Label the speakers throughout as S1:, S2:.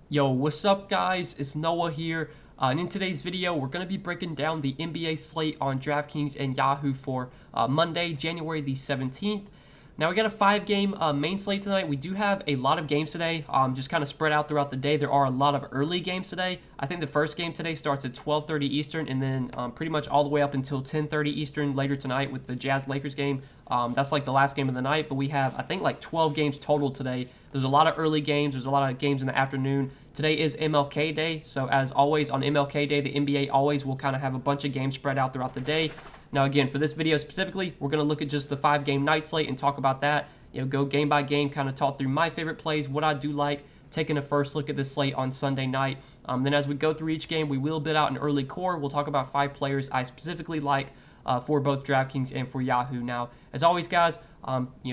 S1: Yo, what's up guys? It's Noah here. And in today's video, we're going to be breaking down the NBA slate on Draftkings and Yahoo for Monday, January the 17th. Now we got a 5-game main slate tonight. We do have a lot of games today, just kind of spread out throughout the day. There are a lot of early games today. I think the first game today starts at 12:30 Eastern, and then pretty much all the way up until 10:30 Eastern later tonight with the Jazz-Lakers game. That's like the last game of the night, but we have, I think, like 12 games total today. There's a lot of early games. There's a lot of games in the afternoon. Today is MLK Day, so as always on MLK Day, the NBA always will kind of have a bunch of games spread out throughout the day. Now again, for this video specifically, we're going to look at just the 5-game night slate and talk about that. Go game by game, kind of talk through my favorite plays, what I do like, taking a first look at this slate on Sunday night. Then as we go through each game, we will bid out an early core. We'll talk about 5 players I specifically like for both DraftKings and for Yahoo. Now, as always, guys,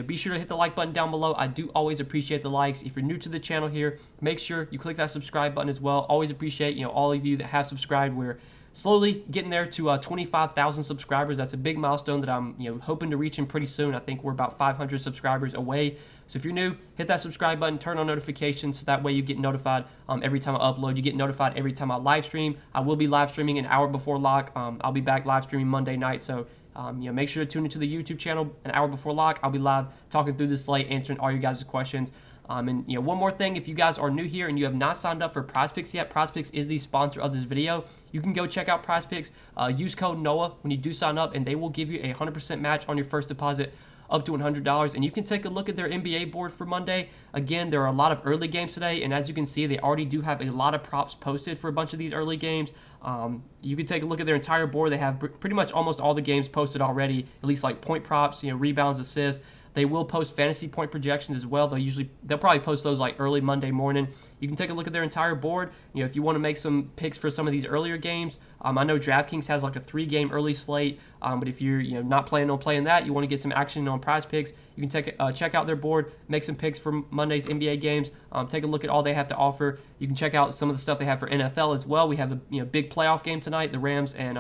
S1: be sure to hit the like button down below. I do always appreciate the likes. If you're new to the channel here, make sure you click that subscribe button as well. Always appreciate all of you that have subscribed. We're slowly getting there to 25,000 subscribers. That's a big milestone that I'm hoping to reach in pretty soon. I think we're about 500 subscribers away. So if you're new, hit that subscribe button, turn on notifications, so that way you get notified every time I upload. You get notified every time I live stream. I will be live streaming an hour before lock. I'll be back live streaming Monday night. So make sure to tune into the YouTube channel an hour before lock. I'll be live talking through this slate, answering all your guys' questions. And one more thing, if you guys are new here and you have not signed up for PrizePicks yet, PrizePicks is the sponsor of this video. You can go check out PrizePicks. Use code NOAH when you do sign up, and they will give you a 100% match on your first deposit up to $100. And you can take a look at their NBA board for Monday. Again, there are a lot of early games today, and as you can see, they already do have a lot of props posted for a bunch of these early games. You can take a look at their entire board. They have pretty much almost all the games posted already, at least like point props, rebounds, assists. They will post fantasy point projections as well. They'll probably post those like early Monday morning. You can take a look at their entire board. If you want to make some picks for some of these earlier games, I know DraftKings has like a 3-game early slate. But if you're not planning on playing that, you want to get some action on PrizePicks, you can check out their board, make some picks for Monday's NBA games. Take a look at all they have to offer. You can check out some of the stuff they have for NFL as well. We have a big playoff game tonight, the Rams and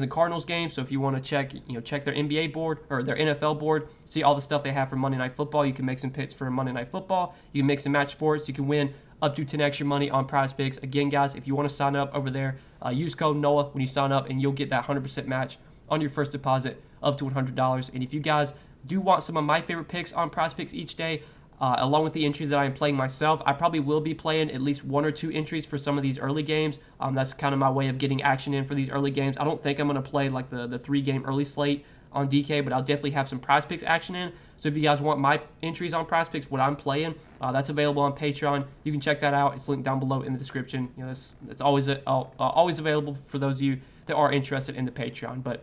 S1: Cardinals game. So if you want to check their NBA board or their NFL board, see all the stuff they have for Monday Night Football. You can make some picks for Monday Night Football. You can make some match sports. You can win up to 10 extra money on PrizePicks. Again, guys, if you want to sign up over there, use code NOAH when you sign up, and you'll get that 100% match on your first deposit up to $100. And if you guys do want some of my favorite picks on PrizePicks each day, along with the entries that I am playing myself, I probably will be playing at least 1 or 2 entries for some of these early games. That's kind of my way of getting action in for these early games. I don't think I'm going to play like the 3-game early slate on DK, but I'll definitely have some PrizePicks action in. So if you guys want my entries on PrizePicks, what I'm playing, that's available on Patreon. You can check that out. It's linked down below in the description. It's always available for those of you that are interested in the Patreon. But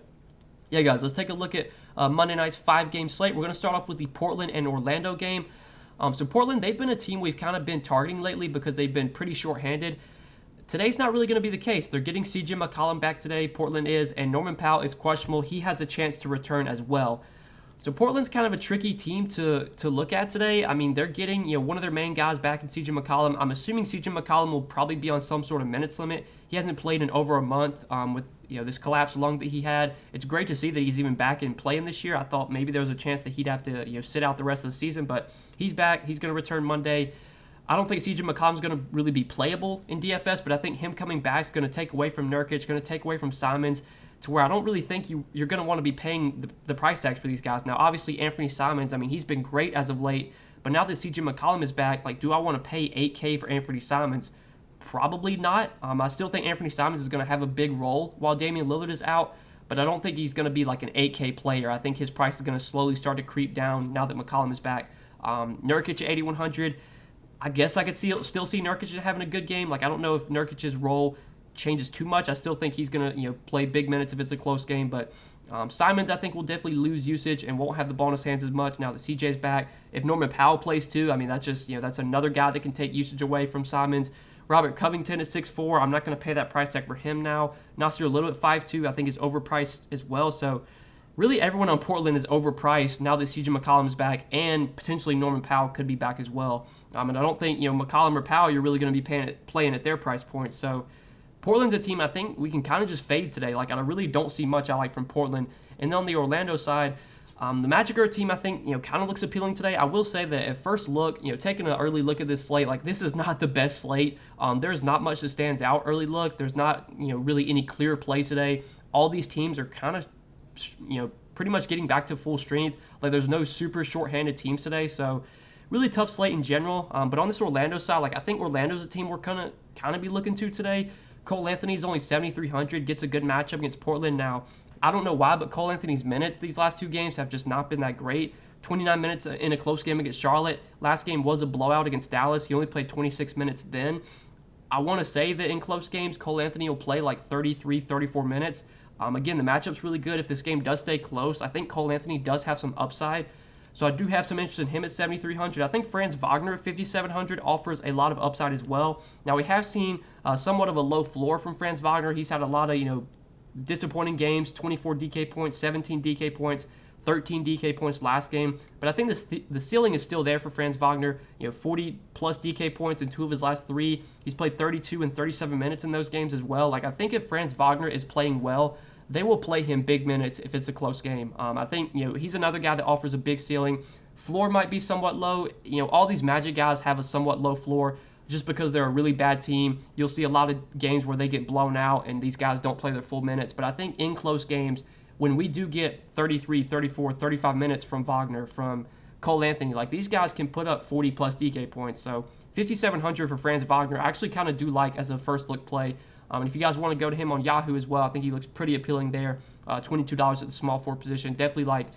S1: yeah, guys, let's take a look at Monday night's 5-game slate. We're going to start off with the Portland and Orlando game. So Portland, they've been a team we've kind of been targeting lately because they've been pretty shorthanded. Today's not really going to be the case. They're getting CJ McCollum back today, Portland is, and Norman Powell is questionable. He has a chance to return as well. So Portland's kind of a tricky team to look at today. I mean, they're getting one of their main guys back in CJ McCollum. I'm assuming CJ McCollum will probably be on some sort of minutes limit. He hasn't played in over a month with this collapsed lung that he had. It's great to see that he's even back and playing this year. I thought maybe there was a chance that he'd have to sit out the rest of the season, but he's back. He's going to return Monday. I don't think CJ McCollum's going to really be playable in DFS, but I think him coming back is going to take away from Nurkic, going to take away from Simons, to where I don't really think you're going to want to be paying the price tags for these guys. Now, obviously, Anthony Simons, I mean, he's been great as of late, but now that CJ McCollum is back, like, do I want to pay $8K for Anthony Simons? Probably not. I still think Anthony Simons is going to have a big role while Damian Lillard is out, but I don't think he's going to be like an 8K player. I think his price is going to slowly start to creep down now that McCollum is back. Nurkic at 8,100. I guess I could still see Nurkic having a good game. Like, I don't know if Nurkic's role changes too much. I still think he's going to play big minutes if it's a close game, but Simons, I think, will definitely lose usage and won't have the ball in his hands as much now that CJ's back. If Norman Powell plays too, I mean, that's just that's another guy that can take usage away from Simons. Robert Covington at 6'4", I'm not going to pay that price tag for him now. Nasir Little at 5'2", I think is overpriced as well. So really everyone on Portland is overpriced now that CJ McCollum is back, and potentially Norman Powell could be back as well. And I don't think McCollum or Powell you're really going to be playing at their price points. So Portland's a team I think we can kind of just fade today. Like, I really don't see much I like from Portland. And then on the Orlando side, The Magic are a team I think, kind of looks appealing today. I will say that at first look, taking an early look at this slate, like this is not the best slate. There's not much that stands out early look. There's not, really any clear plays today. All these teams are kind of, pretty much getting back to full strength. Like there's no super short-handed teams today, so really tough slate in general. But on this Orlando side, like I think Orlando's a team we're kind of be looking to today. Cole Anthony's only 7,300, gets a good matchup against Portland. Now, I don't know why, but Cole Anthony's minutes these last 2 games have just not been that great. 29 minutes in a close game against Charlotte. Last game was a blowout against Dallas. He only played 26 minutes then. I want to say that in close games, Cole Anthony will play like 33, 34 minutes. Again, the matchup's really good. If this game does stay close, I think Cole Anthony does have some upside. So I do have some interest in him at 7,300. I think Franz Wagner at 5,700 offers a lot of upside as well. Now, we have seen somewhat of a low floor from Franz Wagner. He's had a lot of, disappointing games, 24 DK points, 17 DK points, 13 DK points last game. But I think the ceiling is still there for Franz Wagner. 40 plus DK points in 2 of his last 3. He's played 32 and 37 minutes in those games as well. Like I think if Franz Wagner is playing well, they will play him big minutes if it's a close game. I think he's another guy that offers a big ceiling. Floor might be somewhat low. All these Magic guys have a somewhat low floor just because they're a really bad team. You'll see a lot of games where they get blown out and these guys don't play their full minutes. But I think in close games, when we do get 33, 34, 35 minutes from Wagner, from Cole Anthony, like these guys can put up 40 plus DK points. So 5,700 for Franz Wagner, I actually kind of do like as a first look play. And if you guys want to go to him on Yahoo as well, I think he looks pretty appealing there. $22 at the small forward position. Definitely like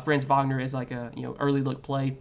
S1: Franz Wagner as like a early look play.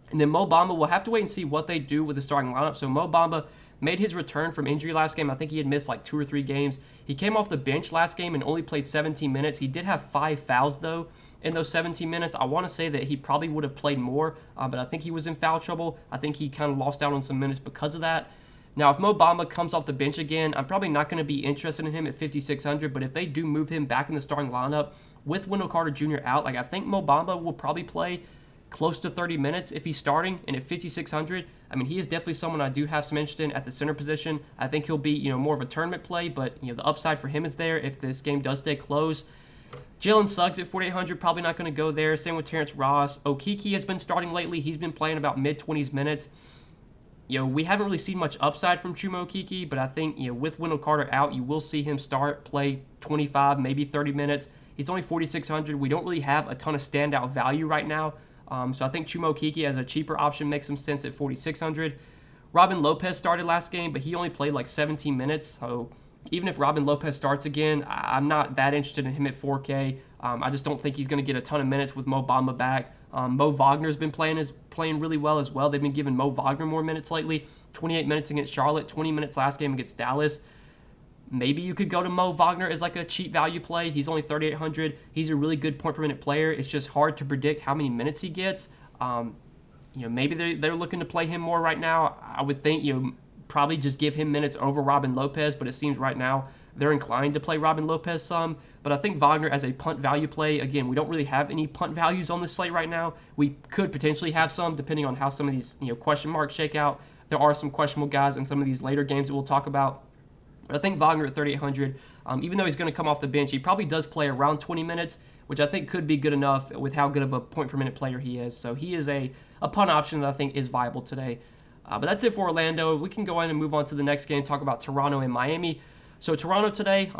S1: And then Mo Bamba, we'll have to wait and see what they do with the starting lineup. So Mo Bamba made his return from injury last game. I think he had missed like 2 or 3 games. He came off the bench last game and only played 17 minutes. He did have 5 fouls though in those 17 minutes. I want to say that he probably would have played more, but I think he was in foul trouble. I think he kind of lost out on some minutes because of that. Now, if Mo Bamba comes off the bench again, I'm probably not going to be interested in him at 5,600, but if they do move him back in the starting lineup with Wendell Carter Jr. out, like I think Mo Bamba will probably play close to 30 minutes if he's starting, and at 5,600, I mean, he is definitely someone I do have some interest in at the center position. I think he'll be, more of a tournament play, but, the upside for him is there if this game does stay close. Jalen Suggs at 4,800, probably not going to go there. Same with Terrence Ross. Okeke has been starting lately. He's been playing about mid-20s minutes. We haven't really seen much upside from Chuma Okeke, but I think, with Wendell Carter out, you will see him play 25, maybe 30 minutes. He's only 4,600. We don't really have a ton of standout value right now. So I think Chuma Okeke as a cheaper option makes some sense at 4,600. Robin Lopez started last game, but he only played like 17 minutes. So even if Robin Lopez starts again, I'm not that interested in him at 4K. I just don't think he's going to get a ton of minutes with Mo Bamba back. Mo Wagner's been playing really well as well. They've been giving Mo Wagner more minutes lately. 28 minutes against Charlotte, 20 minutes last game against Dallas. Maybe you could go to Mo Wagner as like a cheap value play. He's only 3,800. He's a really good point per minute player. It's just hard to predict how many minutes he gets. Maybe they're looking to play him more right now. I would think probably just give him minutes over Robin Lopez, but it seems right now they're inclined to play Robin Lopez some. But I think Wagner as a punt value play, again, we don't really have any punt values on this slate right now. We could potentially have some depending on how some of these question marks shake out. There are some questionable guys in some of these later games that we'll talk about. But I think Wagner at 3,800, even though he's going to come off the bench, he probably does play around 20 minutes, which I think could be good enough with how good of a point per minute player he is. So he is a punt option that I think is viable today. But that's it for Orlando. We can go ahead and move on to the next game, talk about Toronto and Miami. So Toronto today,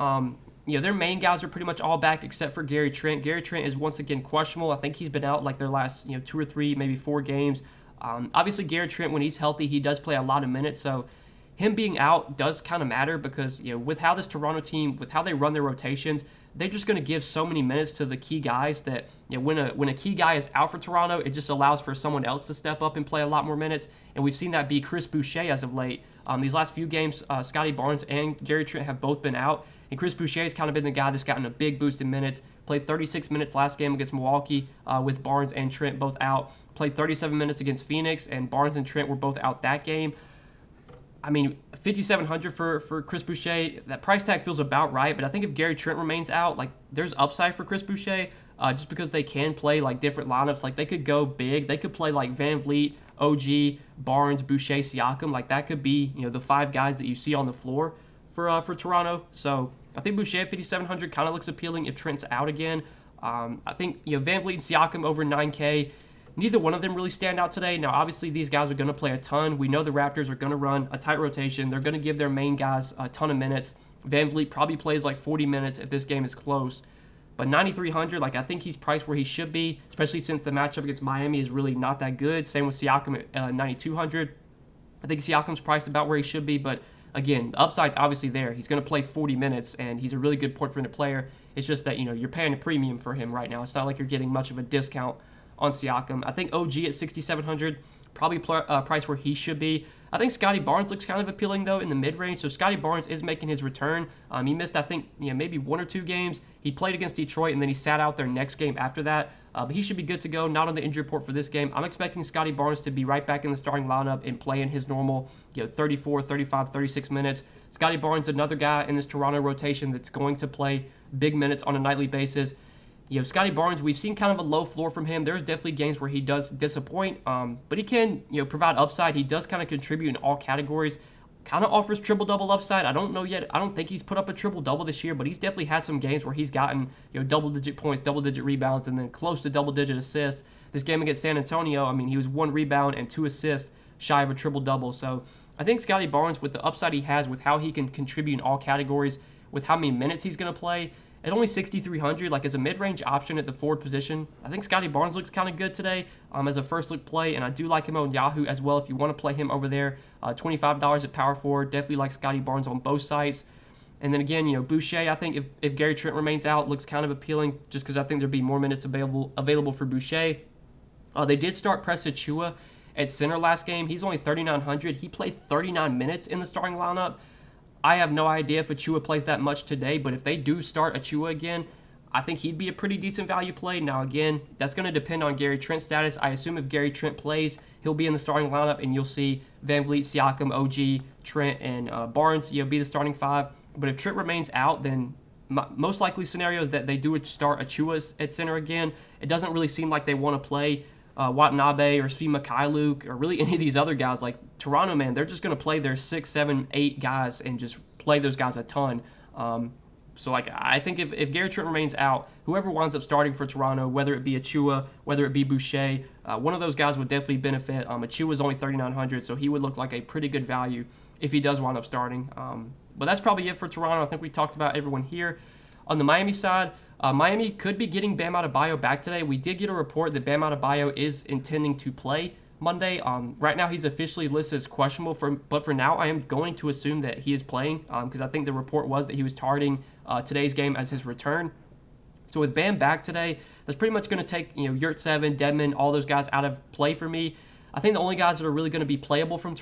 S1: their main guys are pretty much all back except for Gary Trent. Gary Trent is once again questionable. I think he's been out like their last 2 or 3, maybe 4 games. Obviously, Gary Trent, when he's healthy, he does play a lot of minutes. So him being out does kind of matter because, with how this Toronto team, with how they run their rotations, they're just going to give so many minutes to the key guys that when a key guy is out for Toronto, it just allows for someone else to step up and play a lot more minutes. And we've seen that be Chris Boucher as of late. These last few games, Scotty Barnes and Gary Trent have both been out. And Chris Boucher has kind of been the guy that's gotten a big boost in minutes. Played 36 minutes last game against Milwaukee with Barnes and Trent both out. Played 37 minutes against Phoenix, and Barnes and Trent were both out that game. I mean, 5,700 for Chris Boucher, that price tag feels about right, but I think if Gary Trent remains out, like, there's upside for Chris Boucher just because they can play, like, different lineups. Like, they could go big. They could play, like, Van Vliet, OG, Barnes, Boucher, Siakam. Like, that could be, the 5 guys that you see on the floor for Toronto. So I think Boucher at 5,700 kind of looks appealing if Trent's out again. I think Van Vliet and Siakam over 9K. Neither one of them really stand out today. Now, obviously, these guys are going to play a ton. We know the Raptors are going to run a tight rotation. They're going to give their main guys a ton of minutes. Van Vliet probably plays like 40 minutes if this game is close. But 9,300, I think he's priced where he should be, especially since the matchup against Miami is really not that good. Same with Siakam at 9,200. I think Siakam's priced about where he should be, but again, the upside's obviously there. He's going to play 40 minutes, and he's a really good point-per-minute player. It's just that, you're paying a premium for him right now. It's not like you're getting much of a discount on Siakam. I think OG at 6,700, probably priced where he should be. I think Scotty Barnes looks kind of appealing, though, in the mid-range. So Scotty Barnes is making his return. He missed, I think, maybe 1 or 2 games. He played against Detroit, and then he sat out their next game after that. But he should be good to go, not on the injury report for this game. I'm expecting Scotty Barnes to be right back in the starting lineup and play in his normal 34, 35, 36 minutes. Scotty Barnes, another guy in this Toronto rotation that's going to play big minutes on a nightly basis. Scotty Barnes, we've seen kind of a low floor from him. There's definitely games where he does disappoint, but he can, provide upside. He does kind of contribute in all categories. Kind of offers triple-double upside. I don't know yet. I don't think he's put up a triple-double this year, but he's definitely had some games where he's gotten, double-digit points, double-digit rebounds, and then close to double-digit assists. This game against San Antonio, he was 1 rebound and 2 assists shy of a triple-double. So I think Scotty Barnes, with the upside he has, with how he can contribute in all categories, with how many minutes he's going to play, at only 6,300, as a mid-range option at the forward position, I think Scotty Barnes looks kind of good today as a first-look play, and I do like him on Yahoo as well if you want to play him over there. $25 at power forward, definitely like Scotty Barnes on both sides. And then again, Boucher, I think if Gary Trent remains out, looks kind of appealing just because I think there'd be more minutes available for Boucher. They did start Presta Achiuwa at center last game. He's only 3,900. He played 39 minutes in the starting lineup. I have no idea if Achiuwa plays that much today, but if they do start Achiuwa again, I think he'd be a pretty decent value play. Now, again, that's going to depend on Gary Trent's status. I assume if Gary Trent plays, he'll be in the starting lineup, and you'll see Van Vliet, Siakam, OG, Trent, and Barnes be the starting 5. But if Trent remains out, then most likely scenario is that they do start Achiuwa at center again. It doesn't really seem like they want to play Watanabe or Svi Mikhailuk or really any of these other guys. Like Toronto, man, they're just going to play their 6, 7, 8 guys and just play those guys a ton. So I think if Gary Trent remains out, whoever winds up starting for Toronto, whether it be Achiuwa, whether it be Boucher, one of those guys would definitely benefit. Achiuwa is only 3,900, so he would look like a pretty good value if he does wind up starting. But that's probably it for Toronto. I think we talked about everyone here. On the Miami side, Miami could be getting Bam Adebayo back today. We did get a report that Bam Adebayo is intending to play Monday. Right now, he's officially listed as questionable, but for now, I am going to assume that he is playing because I think the report was that he was targeting today's game as his return. So with Bam back today, that's pretty much going to take Yurt7, Dedmon, all those guys out of play for me. I think the only guys that are really going to be playable from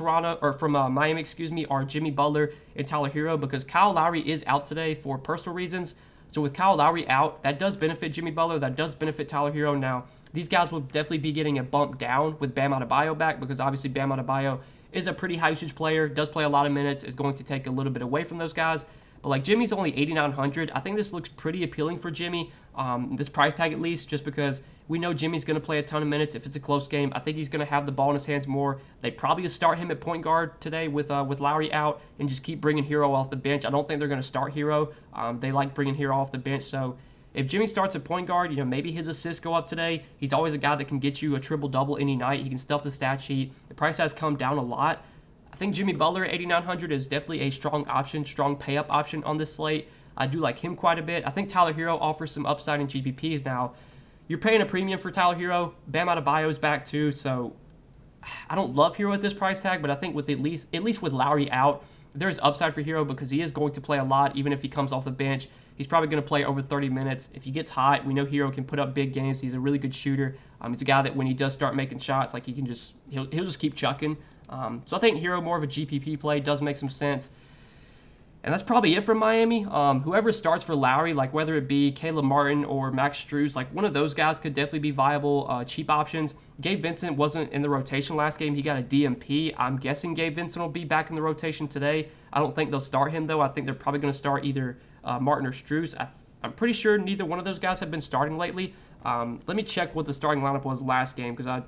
S1: Miami, are Jimmy Butler and Tyler Hero because Kyle Lowry is out today for personal reasons. So with Kyle Lowry out, that does benefit Jimmy Butler. That does benefit Tyler Hero. Now, these guys will definitely be getting a bump down with Bam Adebayo back because obviously Bam Adebayo is a pretty high usage player, does play a lot of minutes, is going to take a little bit away from those guys. But Jimmy's only 8,900. I think this looks pretty appealing for Jimmy, this price tag at least, just because we know Jimmy's going to play a ton of minutes if it's a close game. I think he's going to have the ball in his hands more. They probably start him at point guard today with Lowry out and just keep bringing Hero off the bench. I don't think they're going to start Hero. They like bringing Hero off the bench. So if Jimmy starts at point guard, maybe his assists go up today. He's always a guy that can get you a triple-double any night. He can stuff the stat sheet. The price has come down a lot. I think Jimmy Butler at 8,900 is definitely a strong option, strong pay-up option on this slate. I do like him quite a bit. I think Tyler Hero offers some upside in GPPs now. You're paying a premium for Tyler Hero. Bam Adebayo is back too, so I don't love Hero at this price tag, but I think with at least with Lowry out, there's upside for Hero because he is going to play a lot, even if he comes off the bench. He's probably going to play over 30 minutes. If he gets hot, we know Hero can put up big games. He's a really good shooter. He's a guy that when he does start making shots, he'll just keep chucking. So I think Hero more of a GPP play does make some sense. And that's probably it from Miami. Whoever starts for Lowry, whether it be Caleb Martin or Max Strus, one of those guys could definitely be viable, cheap options. Gabe Vincent wasn't in the rotation last game. He got a DMP. I'm guessing Gabe Vincent will be back in the rotation today. I don't think they'll start him, though. I think they're probably going to start either Martin or Strus. I'm pretty sure neither one of those guys have been starting lately. Let me check what the starting lineup was last game because I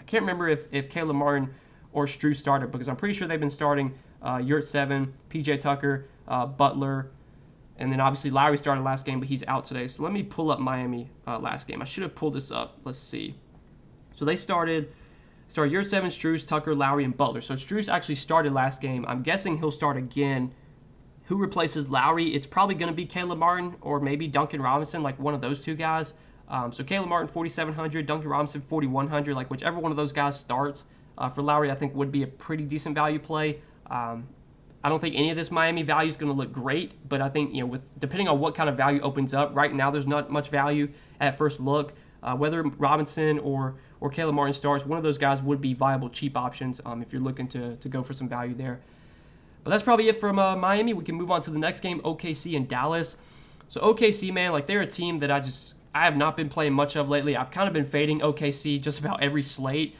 S1: can't remember if Caleb Martin or Strus started because I'm pretty sure they've been starting Yurt7, PJ Tucker, Butler, And then obviously Lowry started last game, but he's out today. So let me pull up Miami last game. I should have pulled this up. Let's see. So they started year 7, Strus, Tucker, Lowry, and Butler. So Strus actually started last game. I'm guessing he'll start again. Who replaces Lowry? It's probably going to be Caleb Martin or maybe Duncan Robinson, like one of those two guys. So Caleb Martin, 4,700, Duncan Robinson, 4,100. Like whichever one of those guys starts for Lowry, I think would be a pretty decent value play. I don't think any of this Miami value is going to look great, but I think, depending on what kind of value opens up, right now there's not much value at first look. Whether Robinson or Caleb Martin starts, one of those guys would be viable cheap options if you're looking to go for some value there. But that's probably it from Miami. We can move on to the next game, OKC and Dallas. So OKC, man, like they're a team that I have not been playing much of lately. I've kind of been fading OKC just about every slate.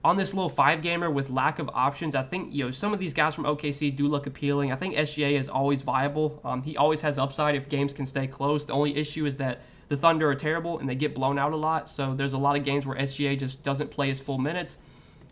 S1: On this little 5-gamer with lack of options, I think some of these guys from OKC do look appealing. I think SGA is always viable. He always has upside if games can stay close. The only issue is that the Thunder are terrible and they get blown out a lot. So there's a lot of games where SGA just doesn't play his full minutes.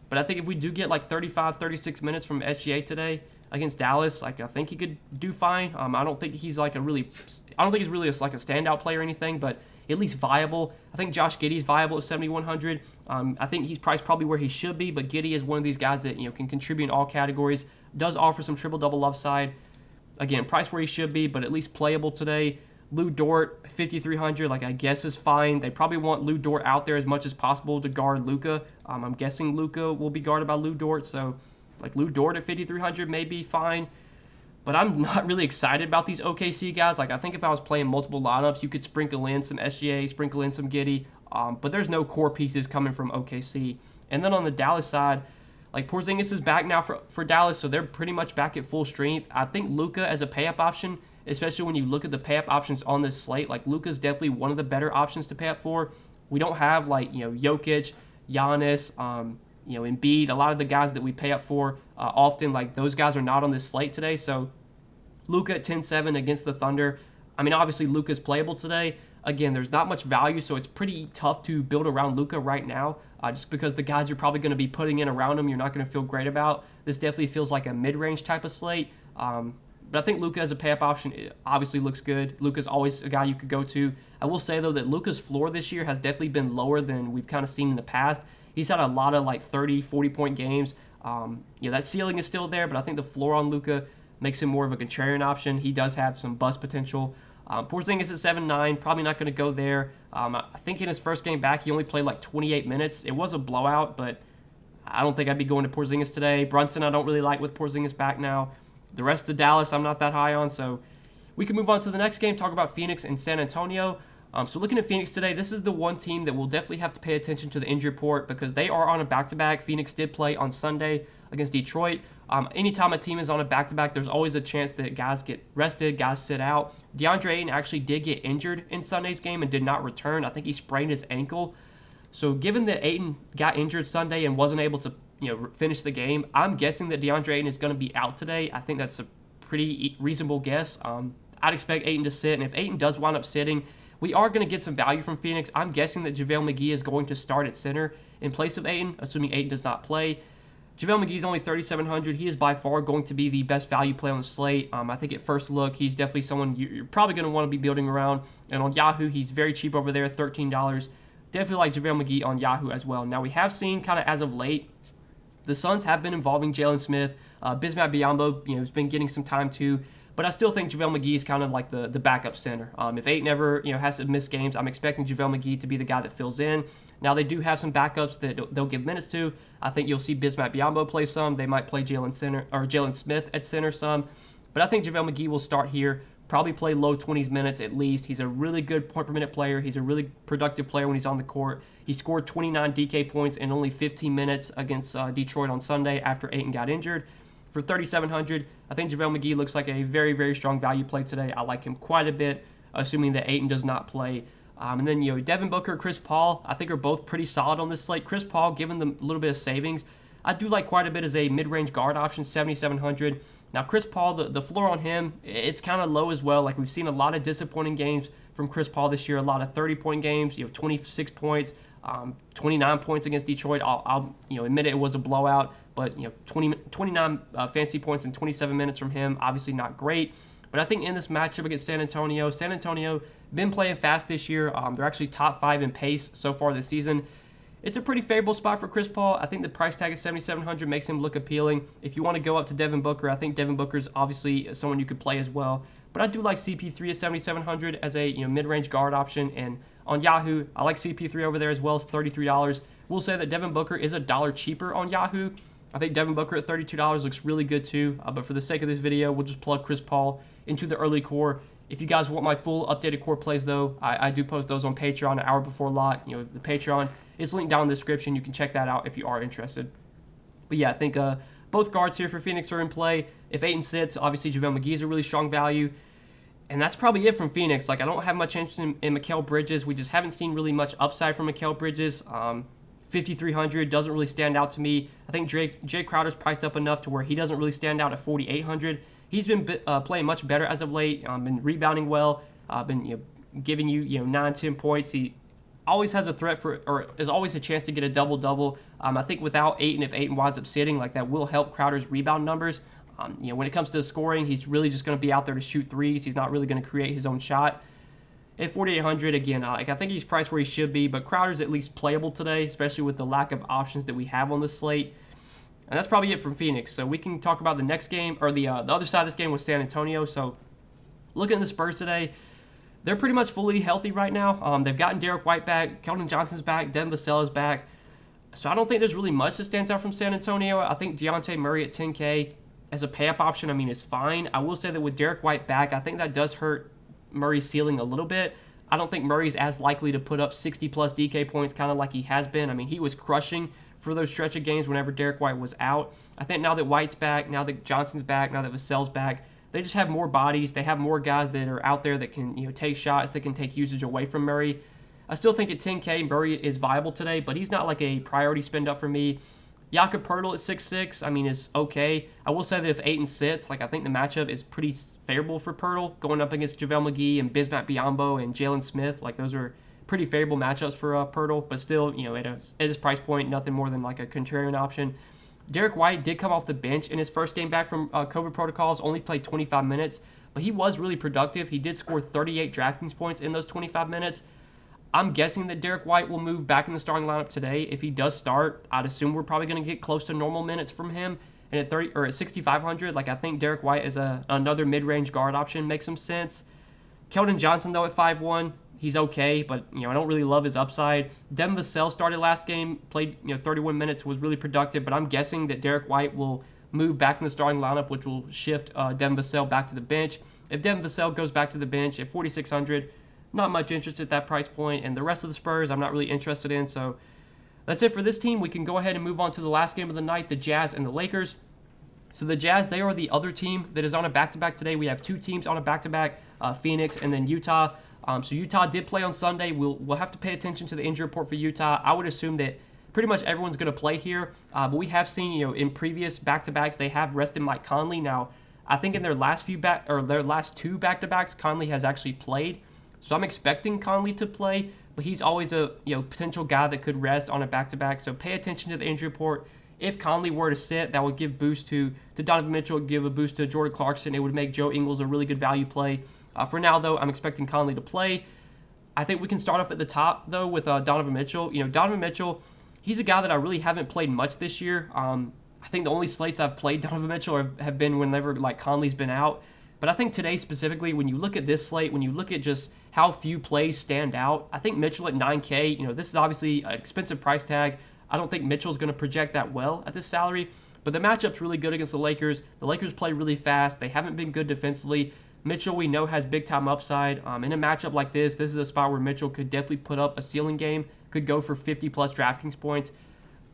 S1: But I think if we do get like 35, 36 minutes from SGA today against Dallas, like I think he could do fine. I don't think he's like really a standout player or anything, but at least viable. I think Josh Giddey's viable at 7,100. I think he's priced probably where he should be, but Giddey is one of these guys that can contribute in all categories. Does offer some triple-double upside. Again, priced where he should be, but at least playable today. Lou Dort, 5,300, like I guess is fine. They probably want Lou Dort out there as much as possible to guard Luka. I'm guessing Luka will be guarded by Lou Dort, so like Lou Dort at 5,300 may be fine. But I'm not really excited about these OKC guys. Like I think if I was playing multiple lineups, you could sprinkle in some SGA, sprinkle in some Giddey, but there's no core pieces coming from OKC. And then on the Dallas side, like Porzingis is back now for Dallas, so they're pretty much back at full strength. I think Luka as a pay-up option, especially when you look at the pay-up options on this slate, like Luka's definitely one of the better options to pay up for. We don't have like Jokic, Giannis, Embiid. A lot of the guys that we pay up for often, like those guys are not on this slate today. So Luka at 10-7 against the Thunder. I mean, obviously Luka's playable today. Again, there's not much value, so it's pretty tough to build around Luka right now, just because the guys you're probably going to be putting in around him, you're not going to feel great about. This definitely feels like a mid-range type of slate. But I think Luka as a pay-up option obviously looks good. Luka's always a guy you could go to. I will say, though, that Luka's floor this year has definitely been lower than we've kind of seen in the past. He's had a lot of like 30, 40-point games. That ceiling is still there, but I think the floor on Luka makes him more of a contrarian option. He does have some bust potential. Porzingis at 7-9, probably not going to go there. I think in his first game back, he only played like 28 minutes. It was a blowout, but I don't think I'd be going to Porzingis today. Brunson I don't really like with Porzingis back now. The rest of Dallas I'm not that high on, so we can move on to the next game, talk about Phoenix and San Antonio. So looking at Phoenix today, this is the one team that will definitely have to pay attention to the injury report because they are on a back-to-back. Phoenix did play on Sunday against Detroit. Anytime a team is on a back-to-back, there's always a chance that guys get rested, guys sit out. DeAndre Ayton actually did get injured in Sunday's game and did not return. I think he sprained his ankle. So given that Ayton got injured Sunday and wasn't able to finish the game, I'm guessing that DeAndre Ayton is going to be out today. I think that's a pretty reasonable guess. I'd expect Ayton to sit, and if Ayton does wind up sitting, we are going to get some value from Phoenix. I'm guessing that JaVale McGee is going to start at center in place of Ayton, assuming Ayton does not play. JaVale McGee is only 3,700. He is by far going to be the best value play on the slate. I think at first look, he's definitely someone you're probably going to want to be building around. And on Yahoo, he's very cheap over there, $13. Definitely like JaVale McGee on Yahoo as well. Now, we have seen kind of as of late, the Suns have been involving Jalen Smith. Bismack Biyombo, has been getting some time too. But I still think JaVale McGee is kind of like the backup center. If Ayton ever has to miss games, I'm expecting JaVale McGee to be the guy that fills in. Now, they do have some backups that they'll give minutes to. I think you'll see Bismack Biyombo play some. They might play Jalen Smith at center some. But I think JaVale McGee will start here, probably play low 20s minutes at least. He's a really good point-per-minute player. He's a really productive player when he's on the court. He scored 29 DK points in only 15 minutes against Detroit on Sunday after Ayton got injured. For 3,700, I think JaVale McGee looks like a very, very strong value play today. I like him quite a bit, assuming that Ayton does not play. And then, Devin Booker, Chris Paul, I think are both pretty solid on this slate. Chris Paul, given them a little bit of savings, I do like quite a bit as a mid-range guard option, 7,700. Now, Chris Paul, the floor on him, it's kind of low as well. Like, we've seen a lot of disappointing games from Chris Paul this year, a lot of 30-point games, 26 points, 29 points against Detroit. I'll admit it was a blowout, but 29 fantasy points in 27 minutes from him, obviously not great. But I think in this matchup against San Antonio been playing fast this year. They're actually top 5 in pace so far this season. It's a pretty favorable spot for Chris Paul. I think the price tag of $7,700 makes him look appealing. If you want to go up to Devin Booker, I think Devin Booker's obviously someone you could play as well. But I do like CP3 at $7,700 as a mid-range guard option. And on Yahoo, I like CP3 over there as well as $33. We'll say that Devin Booker is $1 cheaper on Yahoo. I think Devin Booker at $32 looks really good too. But for the sake of this video, we'll just plug Chris Paul into the early core. If you guys want my full updated core plays, though, I do post those on Patreon an hour before lot. The Patreon is linked down in the description. You can check that out if you are interested. But yeah, I think both guards here for Phoenix are in play. If Ayton sits, obviously JaVale McGee is a really strong value. And that's probably it from Phoenix. Like, I don't have much interest in Mikal Bridges. We just haven't seen really much upside from Mikal Bridges. 5,300 doesn't really stand out to me. I think Jay Crowder's priced up enough to where he doesn't really stand out at 4,800. He's been playing much better as of late. Been rebounding well. Been giving you 9-10 points. He always has a threat for, or is always a chance to get a double-double. I think without Ayton, if Ayton winds up sitting, like, that will help Crowder's rebound numbers. When it comes to scoring, he's really just going to be out there to shoot threes. He's not really going to create his own shot. At 4,800, again, I think he's priced where he should be, but Crowder's at least playable today, especially with the lack of options that we have on this slate. And that's probably it from Phoenix. So we can talk about the next game, or the other side of this game was San Antonio. So looking at the Spurs today, they're pretty much fully healthy right now. They've gotten Derek White back, Keldon Johnson's back, Devin Vassell is back. So I don't think there's really much that stands out from San Antonio. I think Dejounte Murray at 10K as a pay-up option, is fine. I will say that with Derek White back, I think that does hurt Murray's ceiling a little bit. I don't think Murray's as likely to put up 60-plus DK points kind of like he has been. He was crushing for those stretch of games whenever Derek White was out. I think now that White's back, now that Johnson's back, now that Vassell's back, they just have more bodies. They have more guys that are out there that can take shots, that can take usage away from Murray. I still think at 10K, Murray is viable today, but he's not like a priority spend up for me. Jakob Poeltl at 6'6", is okay. I will say that if Ayton sits, I think the matchup is pretty favorable for Poeltl, going up against JaVale McGee and Bismack Biyombo and Jalen Smith. Those are pretty favorable matchups for Poeltl, but still, at his price point, nothing more than a contrarian option. Derek White did come off the bench in his first game back from COVID protocols, only played 25 minutes, but he was really productive. He did score 38 Draftkings points in those 25 minutes. I'm guessing that Derek White will move back in the starting lineup today. If he does start, I'd assume we're probably going to get close to normal minutes from him. And at 6,500, I think Derek White as another mid-range guard option makes some sense. Keldon Johnson, though, at 5'1", he's okay, but I don't really love his upside. Devin Vassell started last game, played 31 minutes, was really productive, but I'm guessing that Derek White will move back in the starting lineup, which will shift Devin Vassell back to the bench. If Devin Vassell goes back to the bench at 4,600, not much interest at that price point, and the rest of the Spurs I'm not really interested in. So that's it for this team. We can go ahead and move on to the last game of the night, the Jazz and the Lakers. So the Jazz, they are the other team that is on a back-to-back today. We have two teams on a back-to-back, Phoenix and then Utah. So Utah did play on Sunday. We'll have to pay attention to the injury report for Utah. I would assume that pretty much everyone's going to play here, but we have seen in previous back-to-backs they have rested Mike Conley. Now I think in their last two back-to-backs, Conley has actually played. So I'm expecting Conley to play, but he's always a potential guy that could rest on a back-to-back. So pay attention to the injury report. If Conley were to sit, that would give boost to Donovan Mitchell, give a boost to Jordan Clarkson. It would make Joe Ingles a really good value play. For now, though, I'm expecting Conley to play. I think we can start off at the top, though, with Donovan Mitchell. Donovan Mitchell, he's a guy that I really haven't played much this year. I think the only slates I've played Donovan Mitchell have been whenever Conley's been out. But I think today specifically, when you look at this slate, when you look at just how few plays stand out, I think Mitchell at 9K, this is obviously an expensive price tag. I don't think Mitchell's going to project that well at this salary, but the matchup's really good against the Lakers. The Lakers play really fast. They haven't been good defensively. Mitchell, we know, has big-time upside. In a matchup like this is a spot where Mitchell could definitely put up a ceiling game, could go for 50-plus Draftkings points.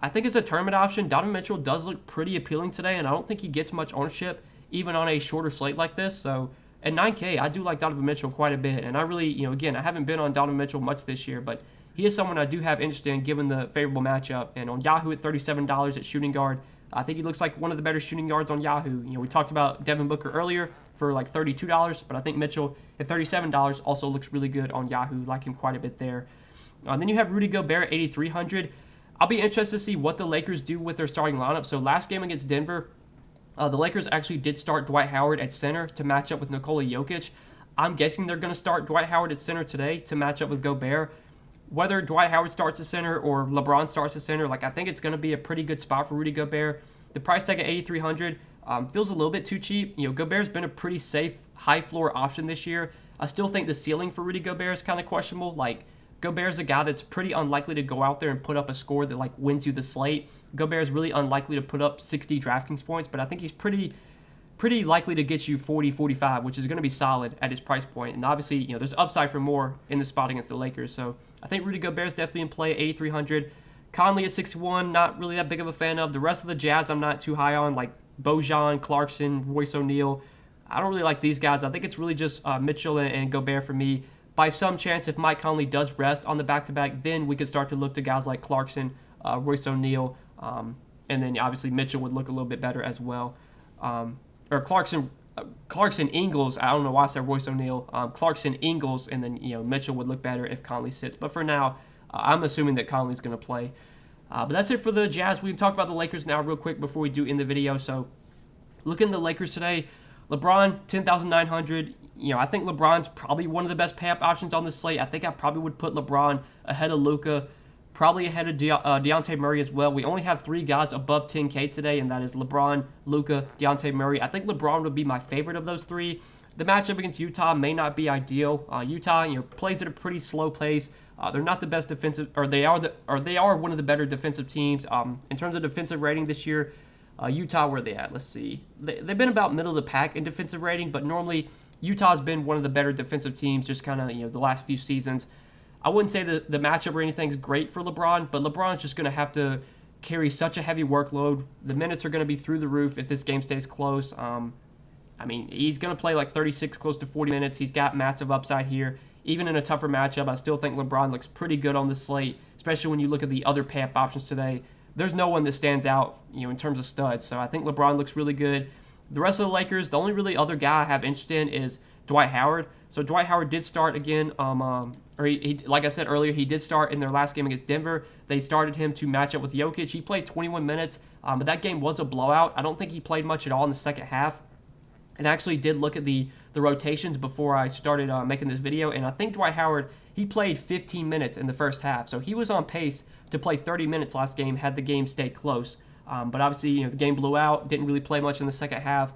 S1: I think as a tournament option, Donovan Mitchell does look pretty appealing today, and I don't think he gets much ownership even on a shorter slate like this. So at 9K, I do like Donovan Mitchell quite a bit. And I really, again, I haven't been on Donovan Mitchell much this year, but he is someone I do have interest in given the favorable matchup. And on Yahoo at $37 at shooting guard, I think he looks like one of the better shooting guards on Yahoo. We talked about Devin Booker earlier for $32, but I think Mitchell at $37 also looks really good on Yahoo. Like him quite a bit there. Then you have Rudy Gobert at 8,300. I'll be interested to see what the Lakers do with their starting lineup. So last game against Denver, The Lakers actually did start Dwight Howard at center to match up with Nikola Jokic. I'm guessing they're going to start Dwight Howard at center today to match up with Gobert. Whether Dwight Howard starts at center or LeBron starts at center, I think it's going to be a pretty good spot for Rudy Gobert. The price tag at $8,300 feels a little bit too cheap. Gobert's been a pretty safe, high floor option this year. I still think the ceiling for Rudy Gobert is kind of questionable. Gobert's a guy that's pretty unlikely to go out there and put up a score that wins you the slate. Gobert's really unlikely to put up 60 DraftKings points, but I think he's pretty likely to get you 40, 45, which is going to be solid at his price point. And obviously, there's upside for more in the spot against the Lakers. So I think Rudy Gobert's definitely in play at 8,300. Conley at 61, not really that big of a fan of. The rest of the Jazz I'm not too high on, like Bojan, Clarkson, Royce O'Neal. I don't really like these guys. I think it's really just Mitchell and Gobert for me. By some chance, if Mike Conley does rest on the back-to-back, then we could start to look to guys like Clarkson, Royce O'Neal, and then obviously Mitchell would look a little bit better as well. Or Clarkson Ingles. I don't know why I said Royce O'Neal. Clarkson Ingles, and then Mitchell would look better if Conley sits. But for now, I'm assuming that Conley's going to play. But that's it for the Jazz. We can talk about the Lakers now real quick before we do end the video. So looking at the Lakers today, LeBron 10,900. I think LeBron's probably one of the best pay-up options on the slate. I think I probably would put LeBron ahead of Luka, probably ahead of Dejounte Murray as well. We only have 3 guys above 10K today, and that is LeBron, Luka, Dejounte Murray. I think LeBron would be my favorite of those 3. The matchup against Utah may not be ideal. Utah, plays at a pretty slow pace. They're not the best defensive, or they are one of the better defensive teams. In terms of defensive rating this year, Utah, where are they at? Let's see. They've been about middle of the pack in defensive rating, but normally Utah's been one of the better defensive teams just kind of, the last few seasons. I wouldn't say the matchup or anything is great for LeBron, but LeBron's just going to have to carry such a heavy workload. The minutes are going to be through the roof if this game stays close. He's going to play 36, close to 40 minutes. He's got massive upside here. Even in a tougher matchup, I still think LeBron looks pretty good on the slate, especially when you look at the other pay-up options today. There's no one that stands out, in terms of studs. So I think LeBron looks really good. The rest of the Lakers, the only really other guy I have interest in is Dwight Howard. So Dwight Howard did start again, like I said earlier, he did start in their last game against Denver. They started him to match up with Jokic. He played 21 minutes, but that game was a blowout. I don't think he played much at all in the second half. And I actually did look at the rotations before I started making this video, and I think Dwight Howard, he played 15 minutes in the first half. So he was on pace to play 30 minutes last game had the game stayed close. But obviously, the game blew out, didn't really play much in the second half.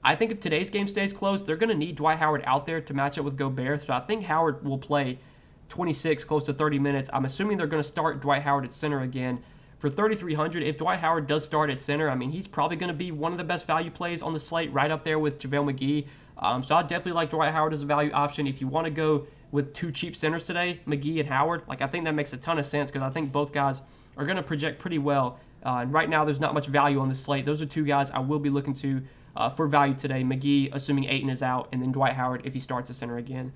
S1: I think if today's game stays close, they're going to need Dwight Howard out there to match up with Gobert. So I think Howard will play 26, close to 30 minutes. I'm assuming they're going to start Dwight Howard at center again. For 3,300, if Dwight Howard does start at center, he's probably going to be one of the best value plays on the slate, right up there with JaVale McGee. So I definitely like Dwight Howard as a value option. If you want to go with 2 cheap centers today, McGee and Howard, I think that makes a ton of sense because I think both guys are going to project pretty well. And right now, there's not much value on the slate. Those are 2 guys I will be looking to for value today. McGee, assuming Ayton is out, and then Dwight Howard if he starts at center again.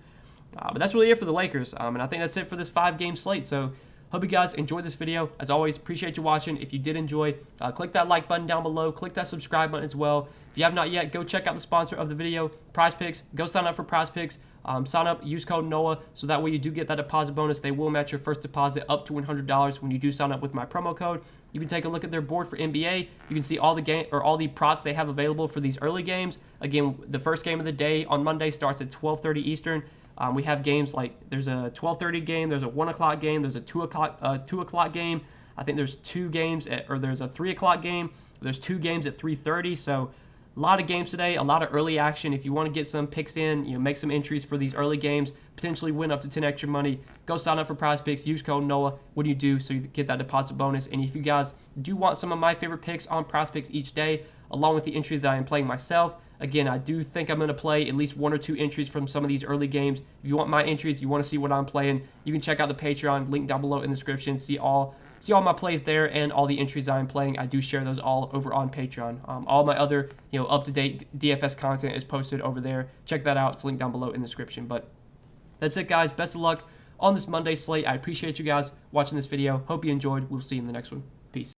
S1: But that's really it for the Lakers. And I think that's it for this 5-game slate. So hope you guys enjoyed this video. As always, appreciate you watching. If you did enjoy, click that like button down below. Click that subscribe button as well. If you have not yet, go check out the sponsor of the video, PrizePicks. Go sign up for PrizePicks. Sign up, use code NOAH, so that way you do get that deposit bonus. They will match your first deposit up to $100 when you do sign up with my promo code. You can take a look at their board for NBA. You can see all the props they have available for these early games. Again, the first game of the day on Monday starts at 12:30 Eastern. We have games there's a 12:30 game, there's a 1 o'clock game, there's a 2 o'clock game. I think there's 2 games there's a 3 o'clock game. There's 2 games at 3:30. So a lot of games today, a lot of early action. If you want to get some picks in, make some entries for these early games, potentially win up to 10 extra money, go sign up for PrizePicks, use code NOAH. What do you do so you get that deposit bonus? And if you guys do want some of my favorite picks on PrizePicks each day, along with the entries that I am playing myself, again, I do think I'm going to play at least 1 or 2 entries from some of these early games. If you want my entries, you want to see what I'm playing, you can check out the Patreon, link down below in the description, see all my plays there and all the entries I'm playing. I do share those all over on Patreon. All my other, up-to-date DFS content is posted over there. Check that out. It's linked down below in the description. But that's it, guys. Best of luck on this Monday slate. I appreciate you guys watching this video. Hope you enjoyed. We'll see you in the next one. Peace.